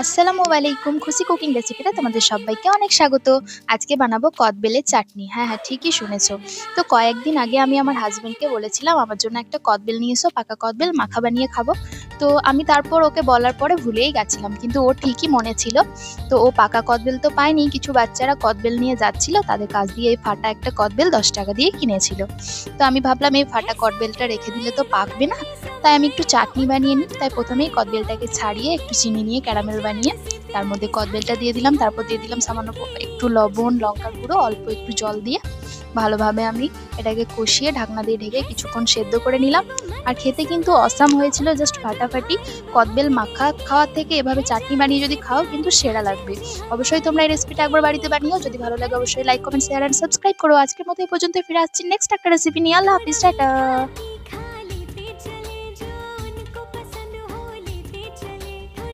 আসসালামু আলাইকুম। খুশি কুকিং রেসিপিতে তোমাদের সবাইকে অনেক স্বাগত। আজকে বানাবো কদবেলের চাটনি। হ্যাঁ, হ্যাঁ, ঠিকই শুনেছো। তো কয়েকদিন আগে আমি আমার হাসব্যান্ডকে বলেছিলাম আমার জন্য একটা কদবেল নিয়ে এসো, পাকা কদবেল মাখা বানিয়ে খাবো। তো আমি তারপর ওকে বলার পরে ভুলেই গেছিলাম। কিন্তু ওর ঠিকই মনে ছিল। তো ও পাকা কদবেল তো পায়নি। কিছু বাচ্চারা কদবেল নিয়ে যাচ্ছিল। তাদের কাছ দিয়ে এই ফাটা একটা কদবেল ১০ টাকা দিয়ে কিনেছিল। তো আমি ভাবলাম এই ফাটা কদবেলটা রেখে দিলে তো পাকবে না। তাই আমি একটু চাটনি বানিয়ে নিই। তাই প্রথমেই কদবেলটাকে ছাড়িয়ে একটু চিনি নিয়ে ক্যারামেল বানিয়ে তার মধ্যে কদবেলটা দিয়ে দিলাম। তারপর দিয়ে দিলাম সামান্য একটু লবণ, লঙ্কার গুঁড়ো, অল্প একটু জল দিয়ে ভালোভাবে আমি এটাকে কষিয়ে ঢাকনা দিয়ে ঢেকে কিছুক্ষণ সেদ্ধ করে নিলাম। আর খেতে কিন্তু অসাম হয়েছিল, জাস্ট ফাটাফাটি। কদবেল মাখা খাওয়ার থেকে এভাবে চাটনি বানিয়ে যদি খাও কিন্তু সেরা লাগবে। অবশ্যই তোমরা এই রেসিপিটা একবার বাড়িতে বানিও। যদি ভালো লাগে অবশ্যই like, comment, share and subscribe করো। আজকের মতো এই পর্যন্ত, ফিরে আসছি নেক্সট একটা রেসিপি নিয়ে। আল্লাহ হাফিজ, টাটা।